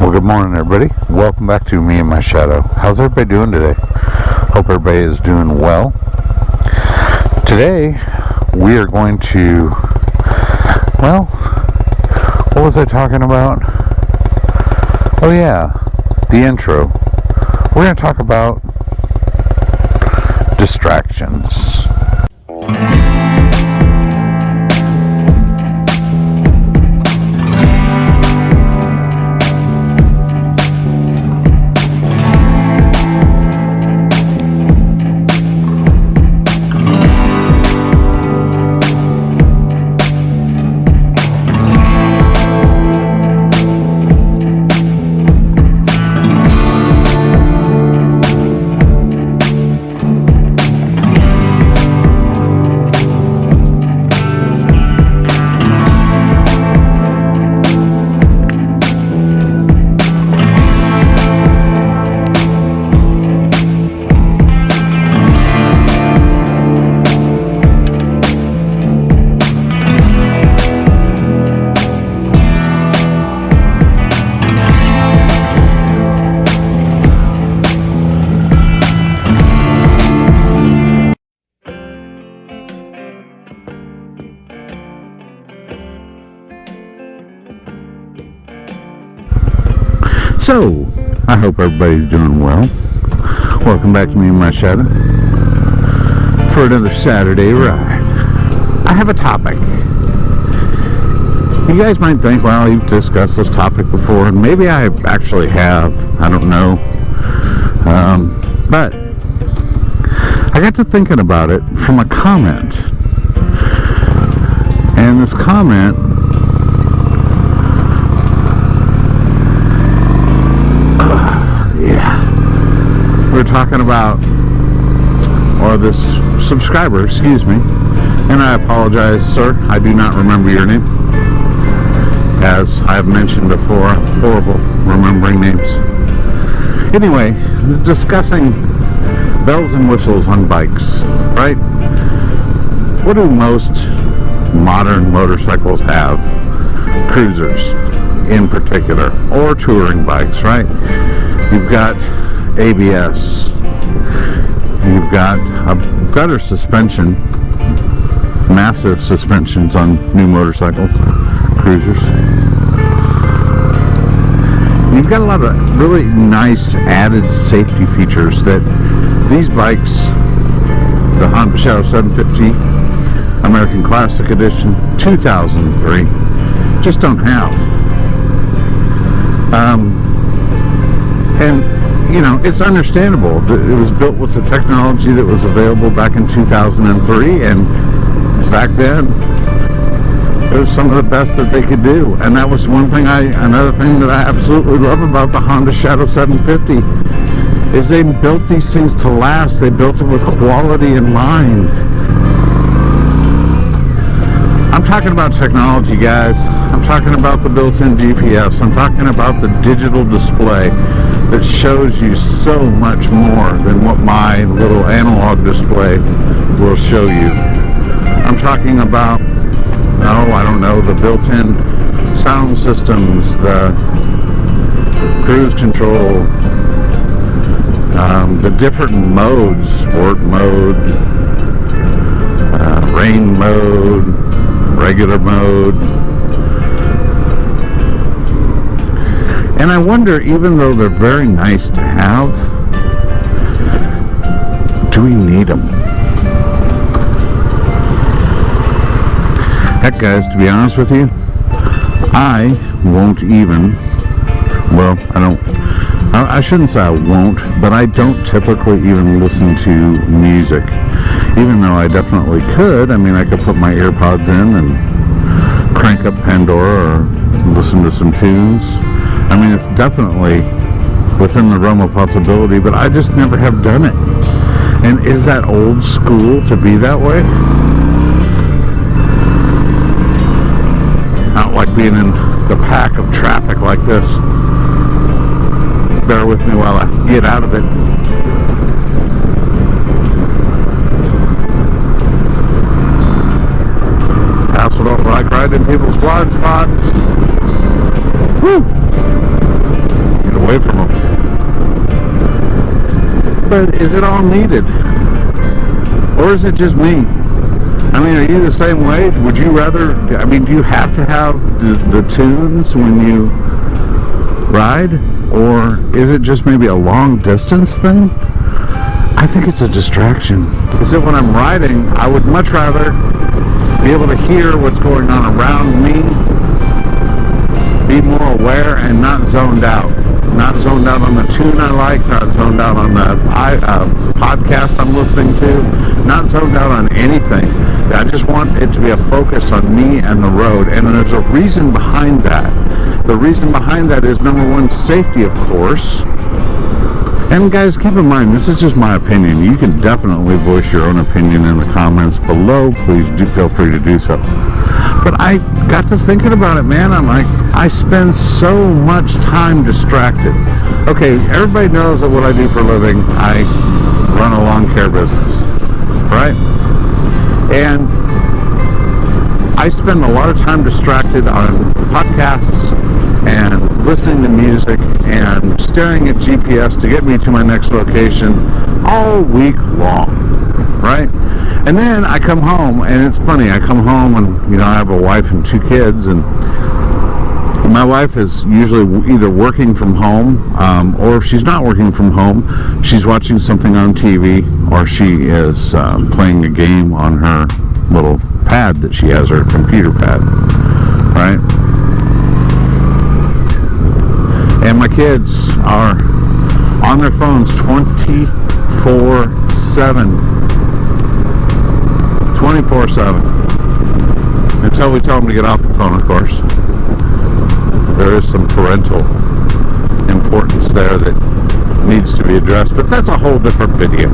Well, good morning, everybody. Welcome back to Me and My Shadow. How's everybody doing today? Hope everybody is doing well. Today, we are going to, well, what was I talking about? Oh yeah, the intro. We're going to talk about distractions. So, I hope everybody's doing well. Welcome back to Me and My Shadow for another Saturday ride. I have a topic. You guys might think, well, you've discussed this topic before, and maybe I actually have. I don't know. But I got to thinking about it from a comment. And this comment, we're talking about, or this subscriber, excuse me, and I apologize, sir, I do not remember your name. As I have mentioned before, I'm horrible remembering names. Anyway, discussing bells and whistles on bikes, right? What do most modern motorcycles have? Cruisers, in particular, or touring bikes, right? You've got ABS, you've got a better suspension, massive suspensions on new motorcycles, cruisers. You've got a lot of really nice added safety features that these bikes, the Honda Shadow 750 American Classic Edition 2003, just don't have. And you know, it's understandable. It was built with the technology that was available back in 2003, and back then it was some of the best that they could do. And that was another thing that I absolutely love about the Honda Shadow 750 is they built these things to last. They built it with quality in mind. I'm talking about technology, guys. I'm talking about the built-in GPS. I'm talking about the digital display that shows you so much more than what my little analog display will show you. I'm talking about, I don't know, the built-in sound systems, the cruise control, the different modes, sport mode, rain mode, regular mode. And I wonder, even though they're very nice to have, do we need them? Heck, guys, to be honest with you, I won't even, well, I shouldn't say I won't, but I don't typically even listen to music. Even though I definitely could. I mean, I could put my earpods in and crank up Pandora or listen to some tunes. I mean, it's definitely within the realm of possibility, but I just never have done it. And is that old school to be that way? I don't like being in the pack of traffic like this. Bear with me while I get out of it. I also don't like riding people's blind spots. Woo! away from them. But is it all needed? Or is it just me? I mean, are you the same way? Would you rather, I mean, do you have to have the tunes when you ride? Or is it just maybe a long distance thing? I think it's a distraction. Is that when I'm riding, I would much rather be able to hear what's going on around me, be more aware and not zoned out. Not zoned out on the tune I like, not zoned out on the podcast I'm listening to, not zoned out on anything. I just want it to be a focus on me and the road, and there's a reason behind that. The reason behind that is, number one, safety, of course. And guys, keep in mind, this is just my opinion. You can definitely voice your own opinion in the comments below. Please do feel free to do so. But I got to thinking about it, man. I'm like, I spend so much time distracted. Okay, everybody knows that what I do for a living, I run a lawn care business, right? And I spend a lot of time distracted on podcasts and listening to music and staring at GPS to get me to my next location all week long, right? And then I come home, and it's funny, I come home and, you know, I have a wife and 2 kids, and my wife is usually either working from home, or if she's not working from home, she's watching something on TV, or she is playing a game on her little pad that she has, her computer pad, right? And my kids are on their phones 24/7. 24/7. Until we tell them to get off the phone, of course. There is some parental importance there that needs to be addressed, but that's a whole different video.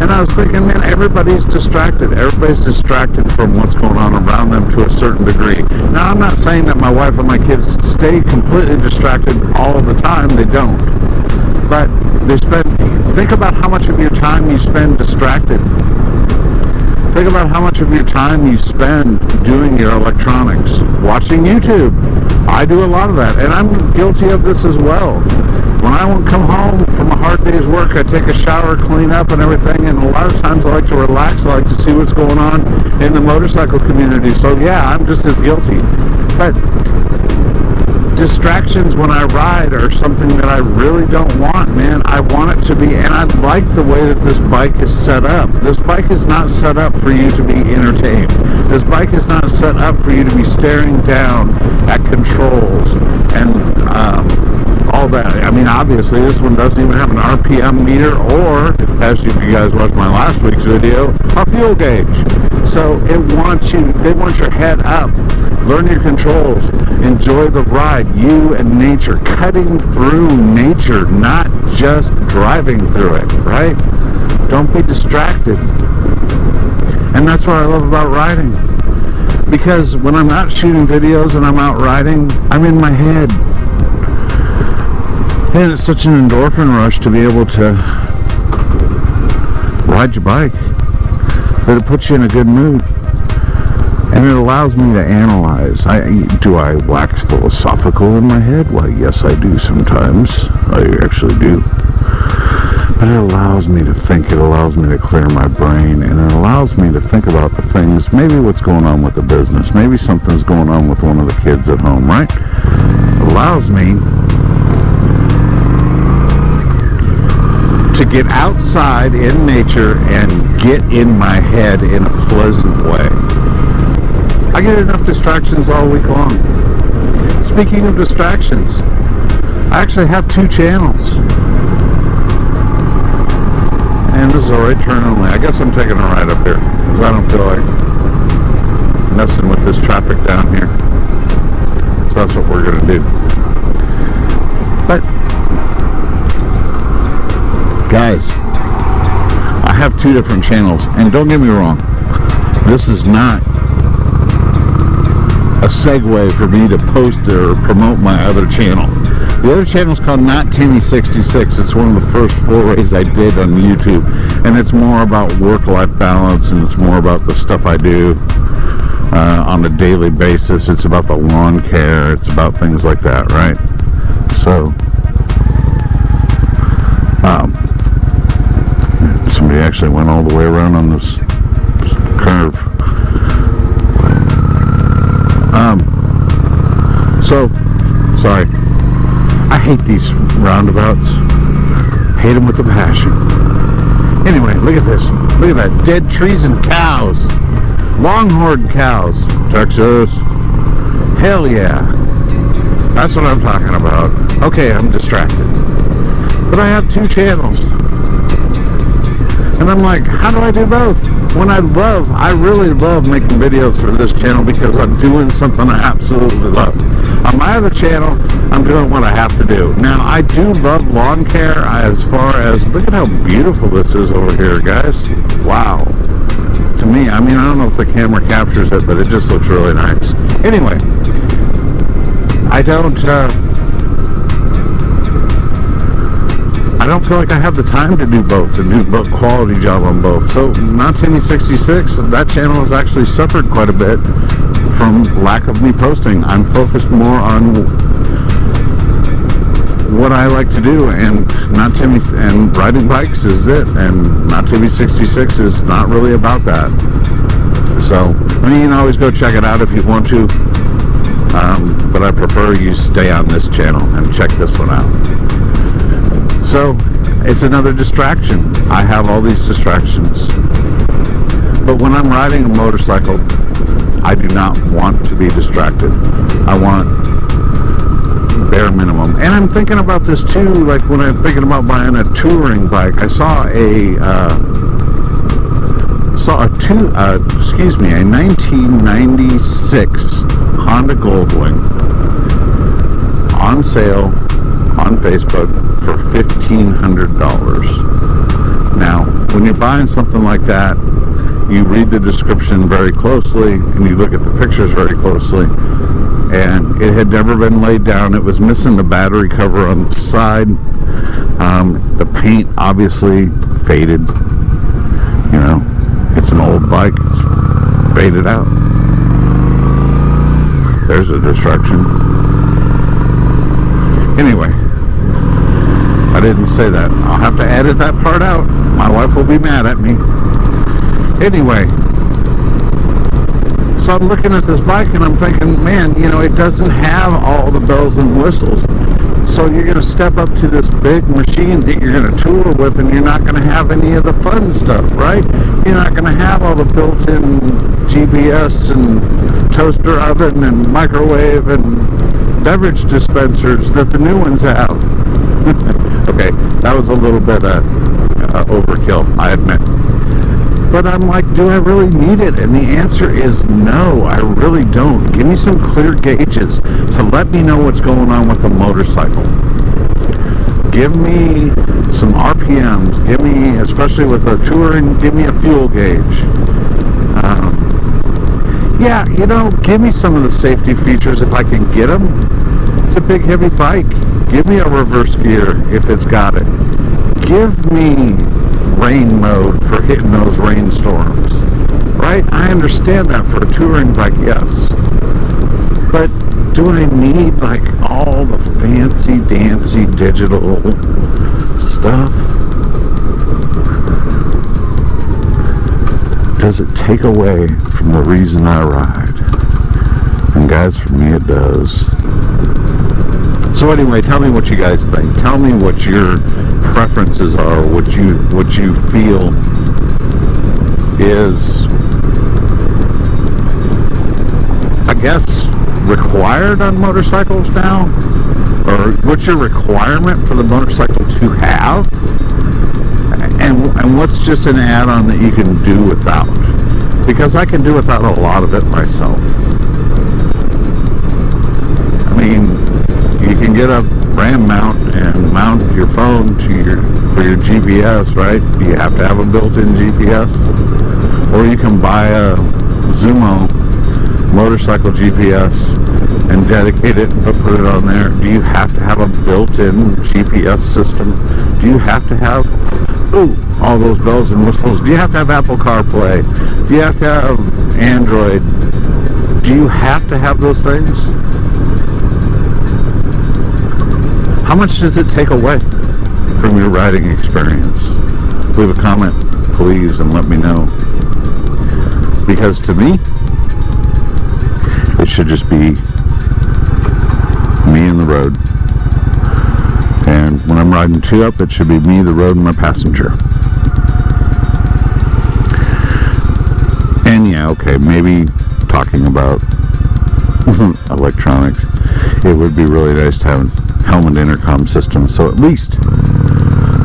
And I was thinking, man, everybody's distracted. Everybody's distracted from what's going on around them to a certain degree. Now, I'm not saying that my wife and my kids stay completely distracted all the time. They don't. But think about how much of your time you spend distracted. Think about how much of your time you spend doing your electronics, watching YouTube. I do a lot of that, and I'm guilty of this as well. When I come home from a hard day's work, I take a shower, clean up and everything, and a lot of times I like to relax. I like to see what's going on in the motorcycle community. So yeah, I'm just as guilty. But distractions when I ride are something that I really don't want, man. I want it to be, and I like the way that this bike is set up. This bike is not set up for you to be entertained. This bike is not set up for you to be staring down at controls and all that. I mean, obviously, this one doesn't even have an RPM meter, or, as if you guys watched my last week's video, a fuel gauge. So they want your head up. Learn your controls. Enjoy the ride. You and nature. Cutting through nature, not just driving through it, right? Don't be distracted. And that's what I love about riding. Because when I'm out shooting videos and I'm out riding, I'm in my head. And it's such an endorphin rush to be able to ride your bike that it puts you in a good mood. And it allows me to analyze. Do I wax philosophical in my head? Why, yes, I do sometimes. I actually do. But it allows me to think. It allows me to clear my brain. And it allows me to think about the things, maybe what's going on with the business. Maybe something's going on with one of the kids at home, right? It allows me to get outside in nature and get in my head in a pleasant way. I get enough distractions all week long. Speaking of distractions, I actually have 2 channels. And this is a right turn only. I guess I'm taking a ride up here because I don't feel like messing with this traffic down here. So that's what we're going to do. But guys, I have 2 different channels, and don't get me wrong, this is not a segue for me to post or promote my other channel. The other channel is called Not Timmy66. It's one of the first forays I did on YouTube, and it's more about work-life balance, and it's more about the stuff I do on a daily basis. It's about the lawn care. It's about things like that, right? So actually went all the way around on this curve. So, sorry. I hate these roundabouts. Hate them with a passion. Anyway, look at this. Look at that. Dead trees and cows. Longhorn cows. Texas. Hell yeah. That's what I'm talking about. Okay, I'm distracted. But I have 2 channels. And I'm like, how do I do both? When I really love making videos for this channel because I'm doing something I absolutely love. On my other channel, I'm doing what I have to do. Now, I do love lawn care as far as, look at how beautiful this is over here, guys. Wow. To me, I mean, I don't know if the camera captures it, but it just looks really nice. Anyway, I don't feel like I have the time to do both and do both quality job on both. So, Not Timmy 66, that channel has actually suffered quite a bit from lack of me posting. I'm focused more on what I like to do, and Not Timmy and riding bikes is it, and Not Timmy 66 is not really about that. So, I mean, you can always go check it out if you want to, but I prefer you stay on this channel and check this one out. So, it's another distraction. I have all these distractions. But when I'm riding a motorcycle, I do not want to be distracted. I want bare minimum. And I'm thinking about this too, like when I'm thinking about buying a touring bike. I saw a 1996 Honda Goldwing on sale on Facebook for $1,500. Now, when you're buying something like that, you read the description very closely and you look at the pictures very closely, and it had never been laid down. It was missing the battery cover on the side. The paint obviously faded. You know, it's an old bike. It's faded out. There's a distraction. Anyway, I didn't say that. I'll have to edit that part out. My wife will be mad at me. Anyway, so I'm looking at this bike and I'm thinking, man, you know, it doesn't have all the bells and whistles. So you're going to step up to this big machine that you're going to tour with, and you're not going to have any of the fun stuff, right? You're not going to have all the built-in GPS and toaster oven and microwave and beverage dispensers that the new ones have. Okay, that was a little bit overkill, I admit. But I'm like, do I really need it? And the answer is no, I really don't. Give me some clear gauges to let me know what's going on with the motorcycle. Give me some RPMs. Give me, especially with a touring, give me a fuel gauge. Yeah, you know, give me some of the safety features if I can get them. It's a big, heavy bike. Give me a reverse gear if it's got it. Give me rain mode for hitting those rainstorms, right? I understand that for a touring bike, yes. But do I need like all the fancy dancy digital stuff? Does it take away from the reason I ride? And guys, for me it does. So anyway, tell me what you guys think. Tell me what your preferences are, what you feel is, I guess, required on motorcycles now, or what's your requirement for the motorcycle to have, and what's just an add-on that you can do without, because I can do without a lot of it myself. I mean, you can get a RAM mount and mount your phone for your GPS, right? You have to have a built-in GPS, or you can buy a Zumo motorcycle GPS and dedicate it and put it on there. Do you have to have a built-in GPS system? Do you have to have all those bells and whistles? Do you have to have Apple CarPlay? Do you have to have Android? Do you have to have those things? How much does it take away from your riding experience? Leave a comment please, and let me know. Because to me, it should just be me and the road. And when I'm riding 2-up, it should be me, the road, and my passenger. And yeah, okay, maybe talking about electronics, it would be really nice to have a helmet intercom system, so at least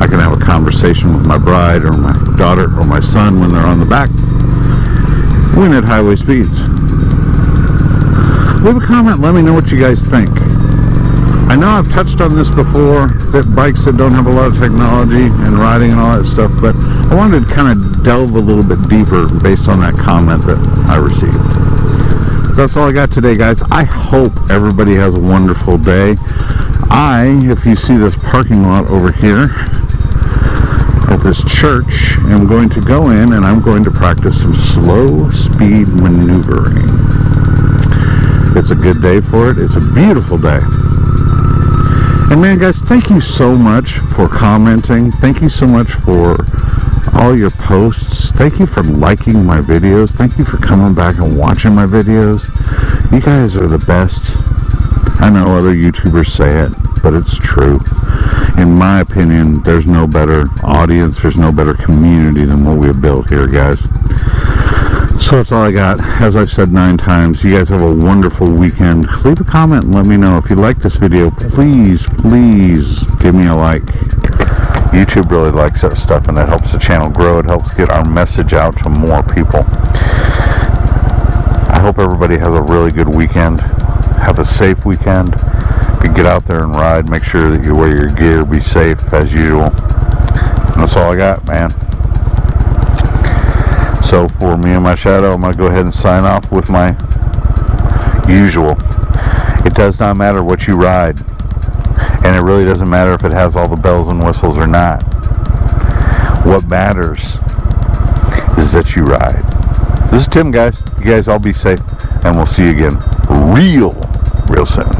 I can have a conversation with my bride or my daughter or my son when they're on the back when at highway speeds. Leave a comment, let me know what you guys think. I know I've touched on this before, that bikes that don't have a lot of technology and riding and all that stuff, but I wanted to kind of delve a little bit deeper based on that comment that I received. That's all I got today, guys. I hope everybody has a wonderful day. If you see this parking lot over here at this church, I'm going to go in and I'm going to practice some slow speed maneuvering. It's a good day for it. It's a beautiful day. And man, guys, thank you so much for commenting. Thank you so much for all your posts. Thank you for liking my videos. Thank you for coming back and watching my videos. You guys are the best. I know other YouTubers say it, but it's true. In my opinion, there's no better audience, there's no better community than what we've built here, guys. So that's all I got. As I've said 9 times, you guys have a wonderful weekend. Leave a comment and let me know. If you like this video, please give me a like. YouTube really likes that stuff, and it helps the channel grow. It helps get our message out to more people. I hope everybody has a really good weekend. Have a safe weekend. If you get out there and ride, make sure that you wear your gear. Be safe as usual. And that's all I got, man. So for me and my shadow, I'm going to go ahead and sign off with my usual. It does not matter what you ride. And it really doesn't matter if it has all the bells and whistles or not. What matters is that you ride. This is Tim, guys. You guys all be safe. And we'll see you again real soon.